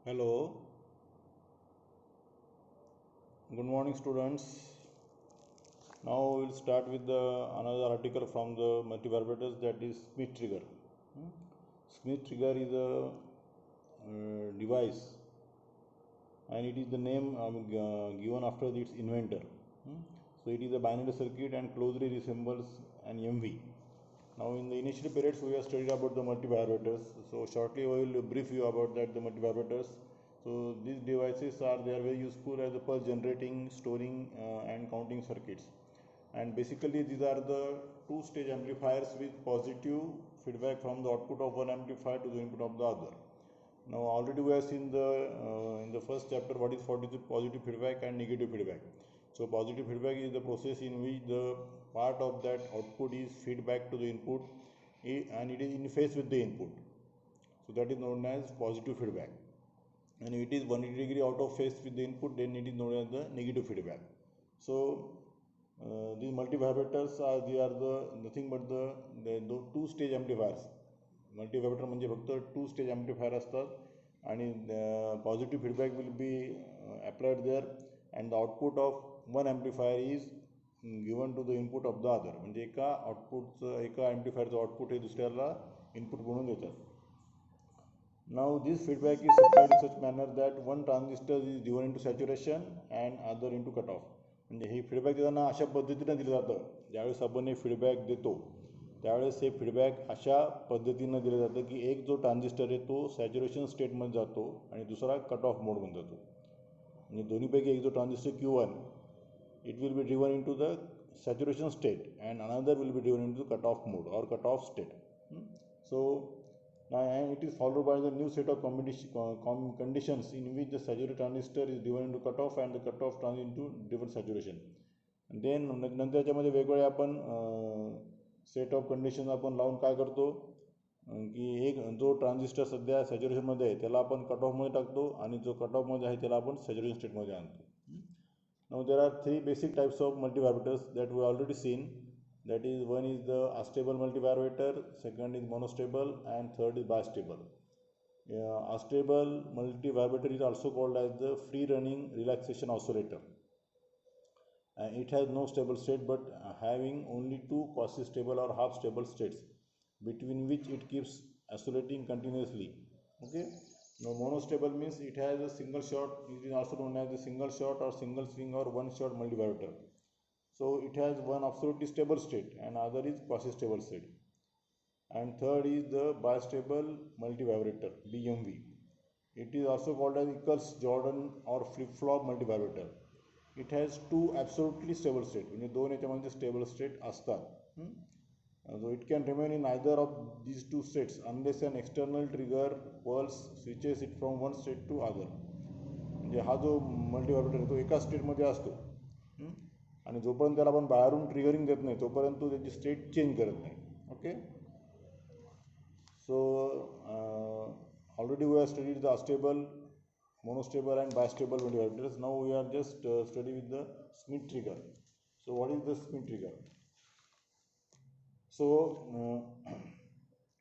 Hello, good morning, students. Now we'll start with another article from the multivibrators, that is Smith trigger. Hmm? Smith trigger is a device, and it is the name given after its inventor. Hmm? So it is a binary circuit and closely resembles an MV. Now in the initial periods we have studied about the multivibrators. So shortly I will brief you about the multivibrators. So these devices are very useful as a pulse generating, storing and counting circuits. And basically these are the two-stage amplifiers with positive feedback from the output of one amplifier to the input of the other. Now already we have seen in the first chapter what is positive feedback and negative feedback. So positive feedback is the process in which the part of that output is feedback to the input and it is in phase with the input. So that is known as positive feedback. And if it is 180 degree out of phase with the input, then it is known as the negative feedback. So these multivibrators are nothing but the two-stage amplifiers. मल्टीव्हायब्रेटर म्हणजे फक्त two stage amplifier असतात आणि positive feedback will be applied there and the output of one amplifier is given to the input of the other. म्हणजे एका ॲम्प्लिफायरचं output हे दुसऱ्याला input म्हणून देतात. Now this feedback is supplied in such manner that one transistor is given into saturation and other into cut off. म्हणजे हे feedback देताना अशा पद्धतीनं दिलं जातं. ज्यावेळेस आपण हे फीडबॅक देतो त्यावेळेस हे फीडबॅक अशा पद्धतीनं दिलं जातं की एक जो ट्रान्झिस्टर आहे तो सॅच्युरेशन स्टेटमध्ये जातो आणि दुसरा कट ऑफ मोडमध्ये जातो. म्हणजे दोन्हीपैकी एक जो transistor Q1 it will be driven into the saturation state and another will be driven into the cut off mode और cut off state. So it is followed by the new set of conditions in which the saturated transistor is driven into cutoff and the cutoff transit into driven saturation. And then नंतर याच्यामध्ये वेगवेगळे आपण set of condition आपण लावून काय करतो की एक जो ट्रान्झिस्टर सध्या सॅच्युरेशनमध्ये आहे त्याला आपण कट ऑफमध्ये टाकतो आणि जो कट ऑफमध्ये आहे त्याला आपण सॅच्युरेशन स्टेटमध्ये आणतो. Now there are three basic types of multivibrators that we already seen. That is, one is the astable multivibrator, second is monostable, and third is bistable. Astable multivibrator is also called as the free running relaxation oscillator. It has no stable state but having only two quasi-stable or half-stable states between which it keeps oscillating continuously. Okay. Now monostable means it has a single shot. It is also known as the single shot or single swing or one shot multivibrator. So it has one absolutely stable state and other is quasi-stable state. And third is the bistable multivibrator, BMV. It is also called as Eccles-Jordan or flip-flop multivibrator. It has two absolutely stable states. म्हणजे दोन याच्यामध्ये stable state असतात. So it can remain in either of these two states unless an external trigger pulse switches it from one state to other. म्हणजे हा जो मल्टीव्हायब्रेटर आहे तो एका स्टेटमध्ये असतो आणि जोपर्यंत त्याला आपण बाहेरून ट्रिगरिंग देत नाही तोपर्यंत तो त्याची स्टेट चेंज करत नाही. Okay. So already we are studied the astable, monostable and bistable multivibrators. Now we are just study with the Smith trigger. So what is the Smith trigger? So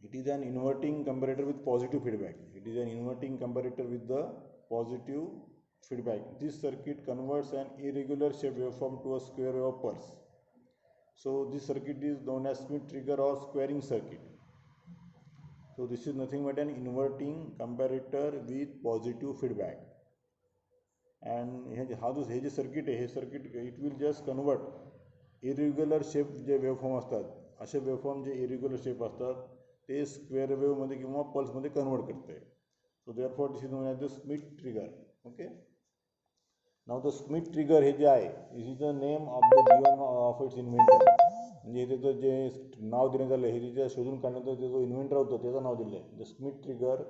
it is an inverting comparator with positive feedback. It is an inverting comparator with the positive feedback. This circuit converts an irregular shaped waveform to a square wave pulse. So this circuit is known as Smith trigger or squaring circuit. So this is nothing but an inverting comparator with positive feedback. And हे जे circuit आहे हे circuit it will just convert irregular shape जे waveform असतात असे waveform जे irregular shape असतात ते square वेवमध्ये किंवा पल्समध्ये कन्वर्ट करते. So therefore this is known as the Schmitt trigger. Okay. Now the Schmitt trigger हे जे आहे this is the name of the given of its inventor. म्हणजे त्याचं जे नाव देण्यात आलं हे जे शोधून काढण्याचं जो इन्व्हेंटर होतं त्याचं नाव दिलं आहे. The Schmitt trigger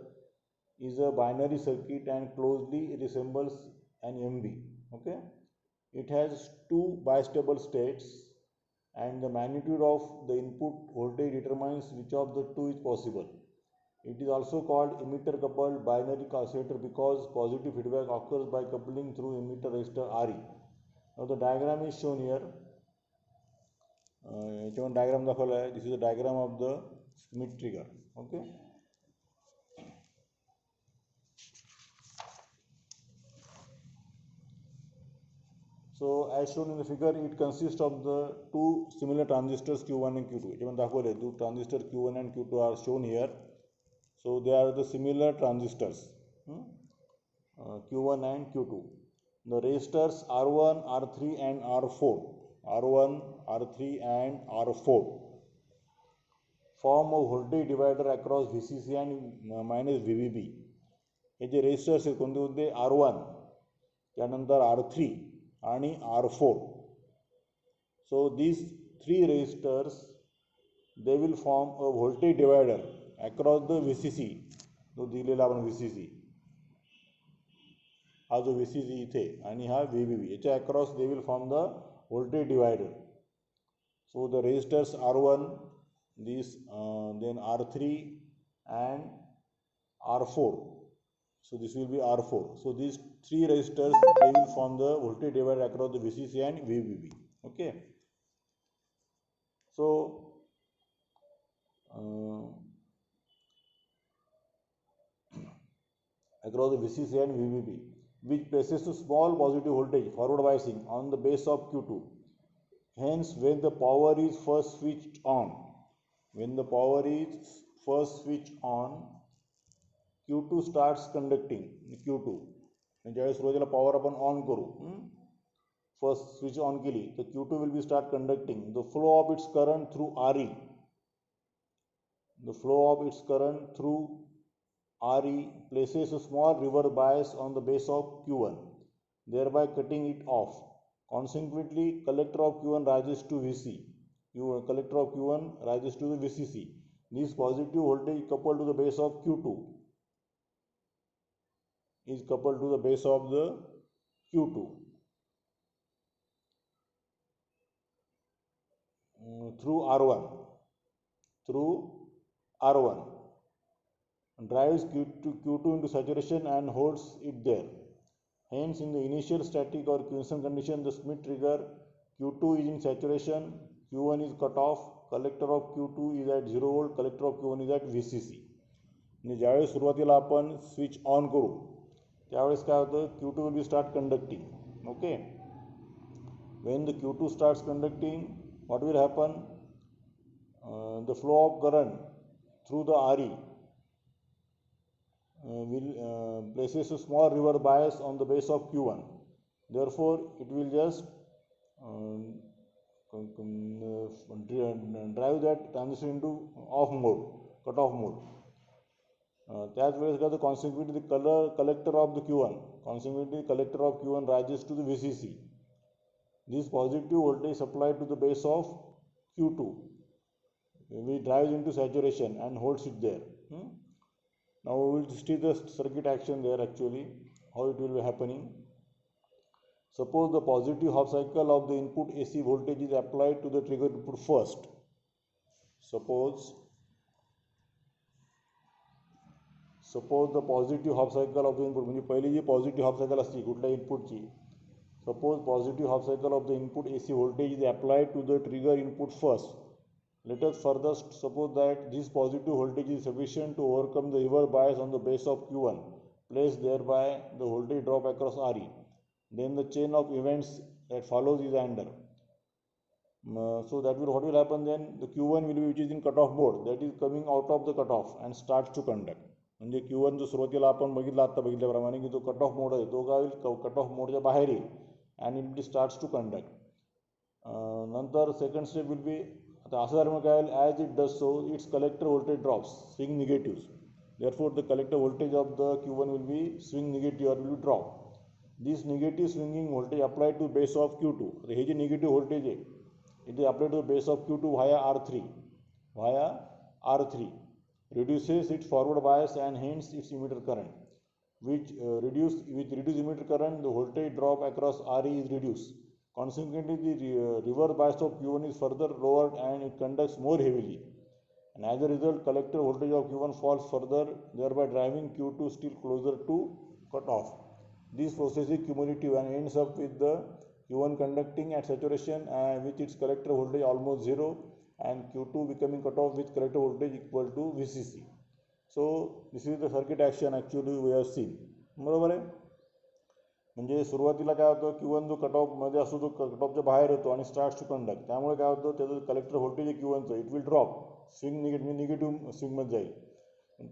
is a binary circuit and closely resembles an MV. Okay. It has two bistable states and the magnitude of the input voltage determines which of the two is possible. It is also called emitter coupled binary oscillator because positive feedback occurs by coupling through emitter resistor Re. Now the diagram is shown here. Diagram दाखवला आहे. This is a diagram of the Smith trigger. Okay. So as shown in the figure, it consists of the two similar transistors Q1 and Q2. Even दाखवले two transistor Q1 and Q2 are shown here. So they are the similar transistors, Q1 and Q2. The resistors R1, R3 and R4, R1, R3 and R4 form a voltage divider across VCC and minus VVB. हे जे resistors आहेत कोणते होते R1, त्यानंतर R3 आणि R4. So these three resistors, they will form a voltage divider across the VCC. जो दिलेला आपण VCC, हा जो VCC इथे आणि हा VVB, याच्या across they will form the voltage divider. So the resistors R1, this then R3 and R4. So this will be R4. So these three resistors, they will form the voltage divider across the VCC and VVB. Okay. So across the VCC and VVB, which places a small positive voltage forward biasing on the base of Q2. Hence, when the power is first switched on, Q2 starts conducting. Q2 ज्यावेळेस सुरुवातीला power आपण on करू, first switch on केली तर Q2 will be start conducting the flow of its current through RE. The flow of its current through RE places a small reverse bias on the base of Q1, thereby cutting it off. Consequently, collector of Q1 rises to VC. Collector of Q1 rises to the VCC. This positive voltage coupled to the base of Q2 is coupled to the base of the Q2 through R1 drives Q2 into saturation and holds it there. Hence, in the initial static or quiescent condition, the Schmitt trigger, Q2 is in saturation, Q1 is cut off, collector of Q2 is at 0 volt, collector of Q1 is at VCC. म्हणजे ज्यावेळेस सुरुवातीला आपण switch on करू त्यावेळेस काय होतं, Q2 will be start conducting. Okay. When the Q2 starts conducting, what will happen? The flow of current through the RE will places a small reverse bias on the base of Q1. Therefore, it will just drive that transistor into off mode, cut off mode. त्याच वेळेस काय, consequently the collector of the Q1 rises to the VCC. This positive voltage supplied to the base of Q2 will drives into saturation and holds it there. Now we will see the circuit action there actually, how it will be happening. Suppose the positive half cycle of the input AC voltage is applied to the trigger input first. Suppose the positive half cycle of the input, म्हणजे पहिली जी positive half cycle असते कुठल्या इनपुटची, suppose positive half cycle of the input AC voltage is applied to the trigger input first. Let us further suppose that this positive voltage is sufficient to overcome the reverse bias on the base of Q1, place thereby the voltage drop across RE. Then the chain of events that follows is under. So that will, what will happen then, the Q1 will be, which is in cutoff mode, that is coming out of the cutoff and starts to conduct. म्हणजे Q1 जो सुरुवातीला आपण बघितला आता बघितल्याप्रमाणे की जो cut off mode आहे तो काय होईल, कट ऑफ मोडच्या बाहेर येईल and it starts to conduct. नंतर सेकंड स्टेप विल बी, आता असं झाल्यामुळे काय होईल, as it does so it's collector voltage drops swing negative. therefore the collector voltage of the Q1 will be swing negative or will be drop. This negative swinging voltage applied to base of Q2, हे जे negative voltage आहे it is applied to the base of Q2 via R3 reduces its forward bias and hence its emitter current. With reduced emitter current, the voltage drop across RE is reduced. Consequently, the reverse bias of Q1 is further lowered and it conducts more heavily. And as a result, collector voltage of Q1 falls further, thereby driving Q2 still closer to cutoff. This process is cumulative and ends up with the Q1 conducting at saturation with its collector voltage almost zero and Q2 becoming cutoff with collector voltage equal to VCC. So this is the circuit action actually we have seen. बरोबर आहे. म्हणजे सुरुवातीला काय होतं Q1 जो cut ऑफमध्ये असतो तो cut ऑफच्या बाहेर येतो आणि स्टार्ट्स टू कंडक्ट, त्यामुळे काय होतं त्याचं कलेक्टर व्होल्टेज Q1चं it will drop, swing negative स्विंगमध्ये जाईल.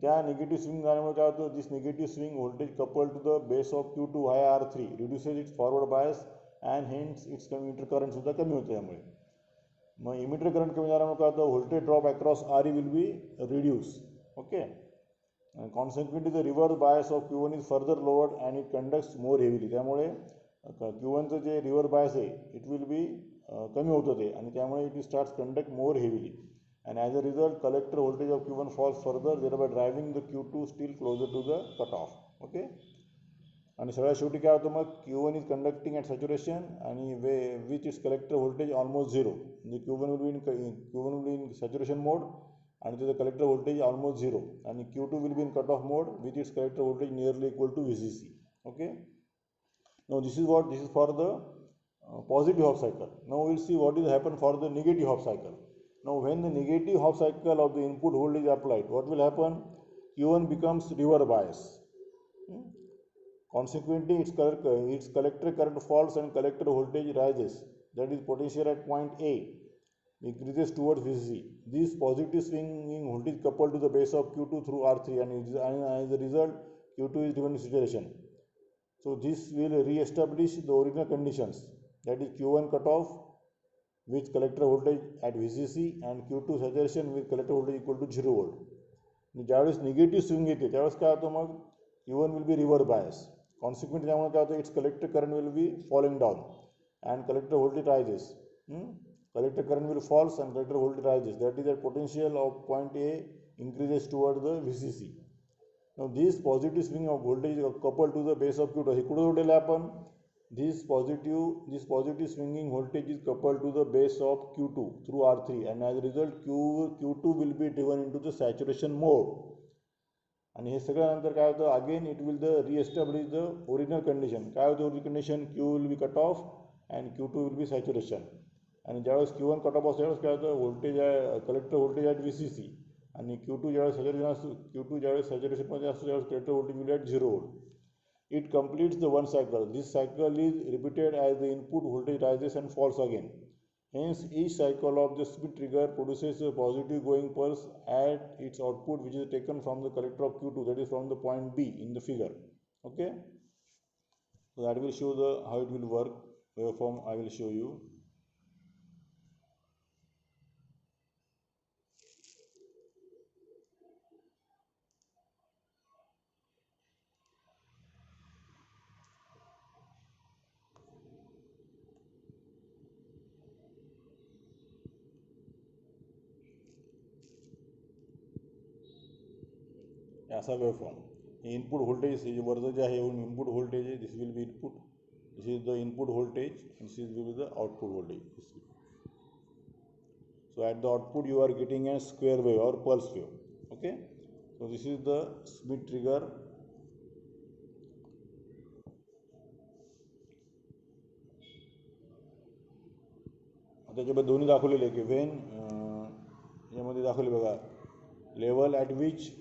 त्या निगेटिव्ह स्विंग झाल्यामुळे काय होतं this negative swing voltage couple to the base of Q2 via R3 reduces its forward bias and hence its emitter current सुद्धा कमी होतं. त्यामुळे मग इमिटर करंट कमी झाल्यामुळे काय होतं voltage drop across RE will be reduce. Okay, and consequently the reverse bias of Q1 is further lowered and it conducts more heavily. त्यामुळे Q1चं जे reverse bias आहे इट विल बी कमी होतं ते, आणि त्यामुळे it starts conduct more heavily, and as a result collector voltage of Q1 falls further, thereby driving the Q2 still closer to the cutoff. Okay, आणि सगळ्यात शेवटी काय होतं मग Q1 is conducting at saturation आणि which its collector voltage almost zero. म्हणजे Q1 will be in saturation mode आणि त्याचं कलेक्टर व्होल्टेज ऑलमोस्ट झिरो, आणि Q2 will be in cut off mode which its collector voltage nearly equal to VCC. Okay, now this is for the positive half cycle. Now we'll see what will happen for the negative half cycle. Now when the negative half cycle of the input voltage is applied, what will happen? Q1 becomes reverse bias. Consequently, its collector current falls and collector voltage rises. That is potential at point A increases towards VCC. This positive swinging voltage coupled to the base of Q2 through R3, and as a result, Q2 is driven in saturation. So this will re-establish the original conditions, that is Q1 cutoff with collector voltage at VCC and Q2 saturation with collector voltage equal to 0 volt. ज्यावेळेस negative swing येते त्यावेळेस काय होतं मग Q1 will B reverse bias. Consequently त्यामुळे काय होतं it's collector current will be falling down and collector voltage rises. Collector current will falls and collector voltage rises. That is the potential of point A increases towards the VCC. Now this positive swing of voltage is coupled to the base of Q2. He could have happened. This positive swinging voltage is coupled to the base of Q2 through R3, and as a result Q2 will be driven into the saturation mode. आणि हे सगळ्यानंतर काय होतं again it will the reestablish the original condition. काय होतं original condition? Q will be cut off and Q2 will be saturation. आणि ज्यावेळेस Q1 cut off असतो त्यावेळेस काय होतं व्होल्टेज आहे कलेक्टर व्होल्टेज ॲट VCC, आणि Q2 ज्यावेळेस सॅच्युरेशनमध्ये असतो त्यावेळेस collector voltage will at 0 volt. It completes the one cycle. This cycle is repeated as the input voltage rises and falls again. Hence, each cycle of the Smith trigger produces a positive going pulse at its output, which is taken from the collector of Q2, that is from the point B in the figure. Okay, so that will show the how it will work. Waveform I will show you. असा waveform. Input voltage वरचं जे आहे input voltage आहे, this will be input, this is the input voltage, this is will be the output voltage. So at the output you are getting a square wave or pulse wave. Okay, so this is the Smith trigger. त्याच्यामध्ये दोन्ही दाखवलेले की when यामध्ये दाखवले बघा level at which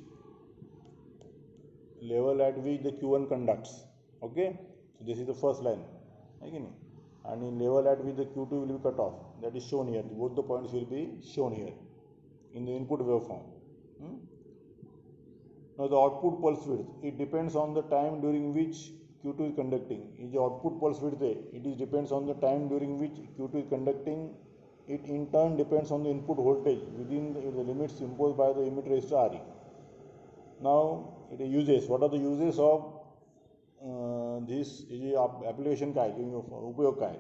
the Q1 conducts. Okay, so this is the first line आहे की नाही, आणि level at which the Q2 will be cut off, that is shown here. Both the points will be shown here in the input waveform. Now the output pulse width, it depends on the time during which Q2 is conducting. ये जो output pulse width है, it is depends on the time during which Q2 is conducting. It in turn depends on the input voltage within the limits imposed by the emitter resistor RE. Now it uses, what are the uses of this application काय उपयोग काय?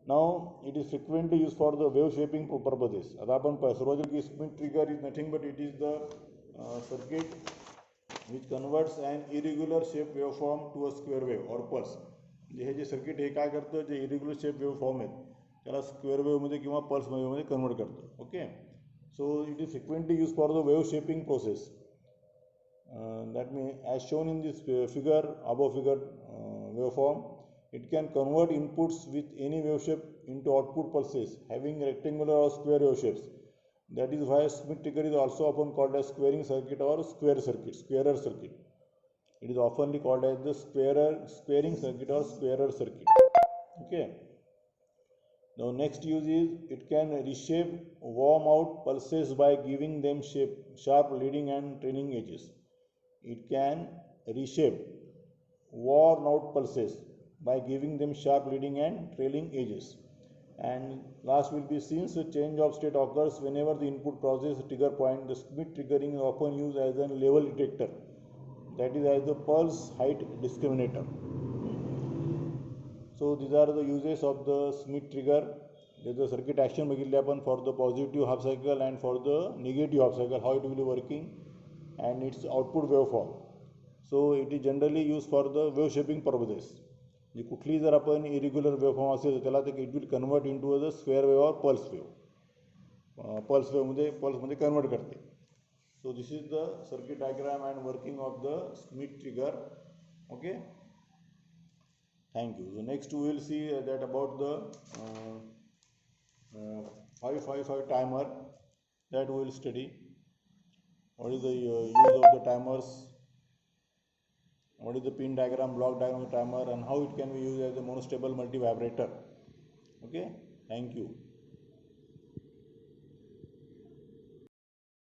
Now it is frequently used for the wave shaping purposes. आता आपण सुरुवातीला की Smith trigger is nothing but it is the circuit which converts an irregular shape waveform to a square wave or pulse. हे जे circuit हे काय करतं, जे irregular shape waveform आहेत त्याला स्क्वेअर वेवमध्ये किंवा पल्स वेवमध्ये कन्वर्ट करतं. Okay, so it is frequently use for the wave shaping process. That means as shown in this figure, above figure waveform, it can convert inputs with any wave shape into output pulses having rectangular or square wave shapes. That is why Smith trigger is also often called as squaring circuit or squarer circuit. It is oftenly called as the sparing circuit or squarer circuit. Okay. Now next use is it can reshape warm out pulses by giving them shape, sharp leading and trailing edges. It can reshape worn out pulses by giving them sharp leading and trailing edges. And last will be, since a change of state occurs whenever the input crosses a trigger point, the Schmitt triggering is often used as a level detector, that is as the pulse height discriminator. So these are the uses of the Schmitt trigger. There is a circuit action for the positive half cycle and for the negative half cycle, how it will be working, and its output waveform. So it is generally used for the wave shaping purposes. जी कुठली जर आपण irregular waveform असेल तर त्याला ते it will convert into a square wave और pulse wave, पल्समध्ये convert करते. So this is the circuit diagram and working of the Schmitt trigger. Okay, thank you. So next we will see that about the 555 timer, that we will study. What is the use of the timers, what is the pin diagram, block diagram of the timer, and how it can be used as a monostable multi vibrator. Okay, thank you.